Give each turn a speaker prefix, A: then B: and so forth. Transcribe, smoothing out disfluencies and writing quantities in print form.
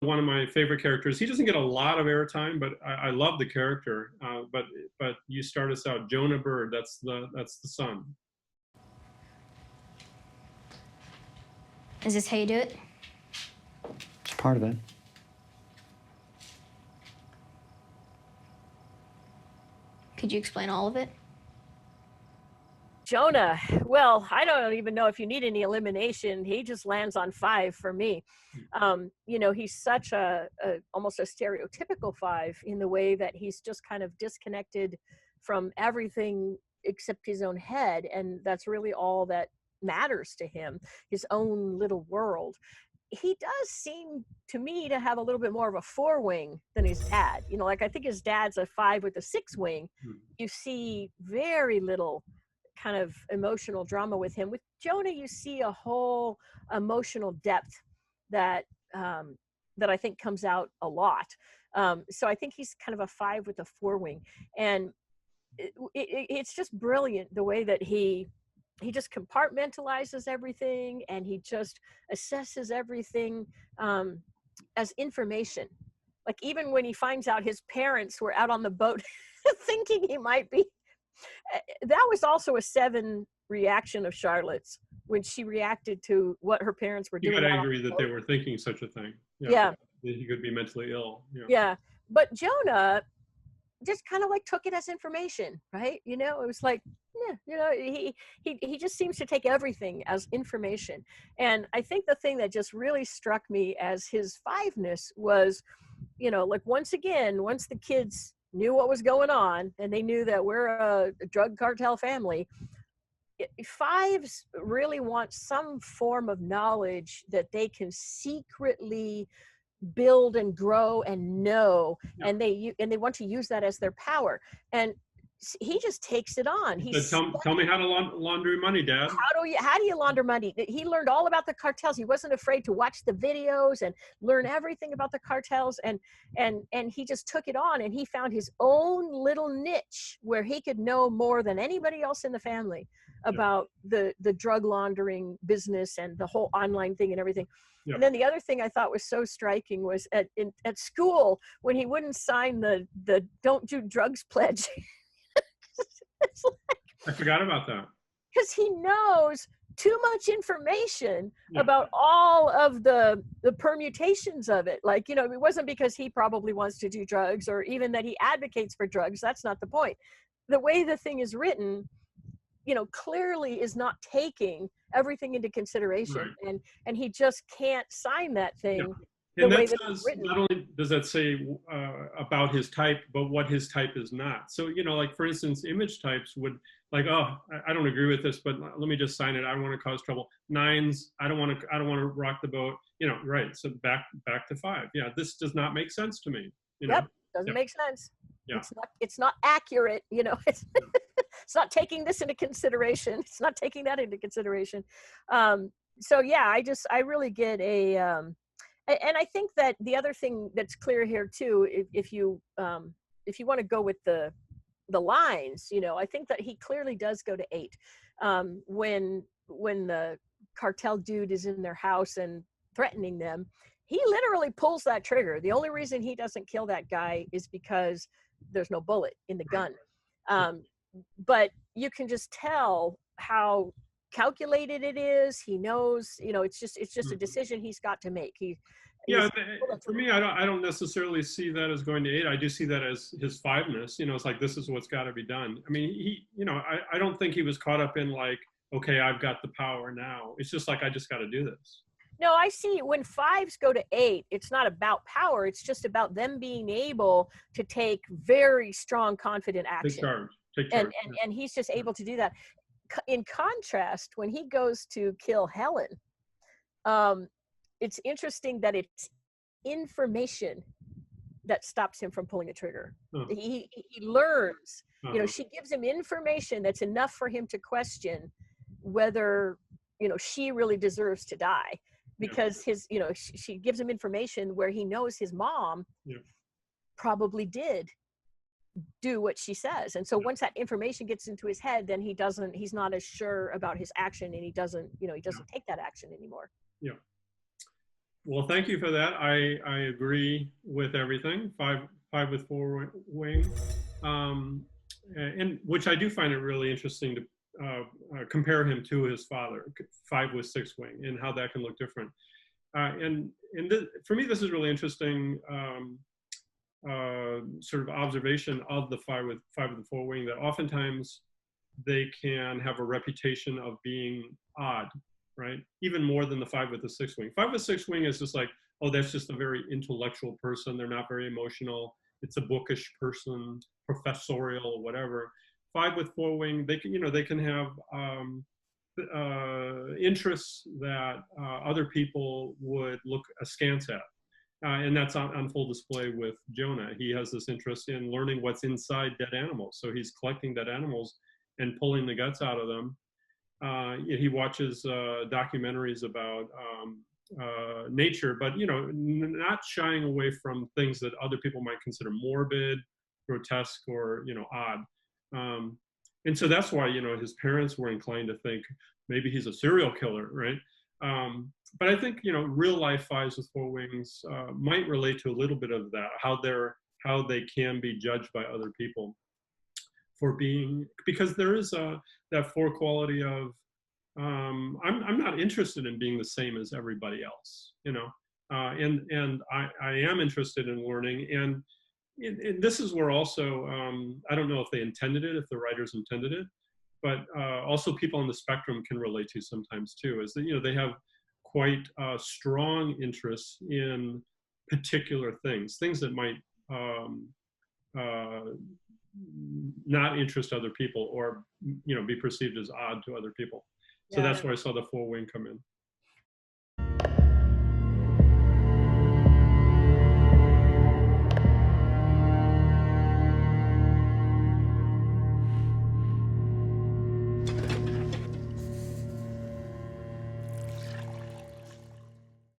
A: one of my favorite characters. He doesn't get a lot of airtime, but I love the character. But you start us out, Jonah Byrd. That's the son.
B: Is this how you do it?
C: It's part of it.
B: Could you explain all of it?
D: Jonah, well, I don't even know if you need any elimination. He just lands on 5 for me. He's such a almost a stereotypical 5 in the way that he's just kind of disconnected from everything except his own head. And that's really all that matters to him, his own little world. He does seem to me to have a little bit more of a 4 wing than his dad. Like I think his dad's a 5 with a 6 wing. You see very little kind of emotional drama with him. With Jonah, you see a whole emotional depth that I think comes out a lot. So I think he's kind of a 5 with a 4 wing, and it's just brilliant the way that he just compartmentalizes everything, and he just assesses everything as information. Like even when he finds out his parents were out on the boat thinking he might be, that was also a 7 reaction of Charlotte's when she reacted to what her parents were doing.
A: He got angry that they were thinking such a thing.
D: Yeah.
A: He could be mentally ill.
D: Yeah. But Jonah just kind of like took it as information, right? It was like, he just seems to take everything as information. And I think the thing that just really struck me as his 5-ness was, like once the kids knew what was going on and they knew that we're a drug cartel family, 5s really want some form of knowledge that they can secretly build and grow and know, and they want to use that as their power. And he just takes it on. He said,
A: tell me how to launder money, Dad.
D: How do you launder money? He learned all about the cartels. He wasn't afraid to watch the videos and learn everything about the cartels, and he just took it on, and he found his own little niche where he could know more than anybody else in the family about the drug laundering business and the whole online thing and everything. Yeah. And then the other thing I thought was so striking was at school when he wouldn't sign the don't do drugs pledge. It's like,
A: I forgot about that.
D: Because he knows too much information about all of the permutations of it. Like, it wasn't because he probably wants to do drugs or even that he advocates for drugs. That's not the point. The way the thing is written, clearly is not taking everything into consideration. Right. And he just can't sign that thing. Yeah.
A: And that says, not only does that say about his type, but what his type is not. So, like for instance, image types would like, oh, I don't agree with this, but let me just sign it. I don't want to cause trouble. 9s, I don't want to rock the boat. Right. So back to 5. Yeah, this does not make sense to me.
D: Doesn't make sense. Yeah. It's not accurate. It's it's not taking this into consideration. It's not taking that into consideration. So yeah, I really get a. And I think that the other thing that's clear here too, if you want to go with the lines, I think that he clearly does go to 8. When the cartel dude is in their house and threatening them, he literally pulls that trigger. The only reason he doesn't kill that guy is because there's no bullet in the gun. But you can just tell how calculated it is. He knows, it's just a decision he's got to make.
A: For me, I don't necessarily see that as going to 8. I do see that as his 5-ness. It's like, this is what's got to be done. I mean, I don't think he was caught up in like, okay, I've got the power now. It's just like, I just got to do this.
D: No, I see when 5s go to 8, it's not about power. It's just about them being able to take very strong, confident action.
A: Take charge.
D: And he's just able to do that. In contrast, when he goes to kill Helen, it's interesting that it's information that stops him from pulling the trigger. He learns, she gives him information that's enough for him to question whether, she really deserves to die, because she gives him information where he knows his mom probably did do what she says. And so once that information gets into his head, then he's not as sure about his action, and he doesn't take that action anymore.
A: Yeah. Well, thank you for that. I agree with everything. Five with four wing, um, and which I do find it really interesting to compare him to his father, five with six wing, and how that can look different. And for me, this is really interesting. Sort of observation of the five with the four wing, that oftentimes they can have a reputation of being odd, right? Even more than the five with the six wing. Five with six wing is just like, oh, that's just a very intellectual person. They're not very emotional. It's a bookish person, professorial, whatever. Five with four wing, they can, they can have interests that other people would look askance at. And that's on full display with Jonah. He has this interest in learning what's inside dead animals. So he's collecting dead animals and pulling the guts out of them. He watches documentaries about nature, but not shying away from things that other people might consider morbid, grotesque, or odd. And so that's why his parents were inclined to think maybe he's a serial killer, right? But I think real life fives with four wings might relate to a little bit of that, how they can be judged by other people for being, because there is that four quality of I'm not interested in being the same as everybody else, and I am interested in learning, and this is where also I don't know if they intended it, if the writers intended it, but also people on the spectrum can relate to sometimes too, is that they have quite strong interests in particular things that might not interest other people, or be perceived as odd to other people. So that's where I saw the four wing come in.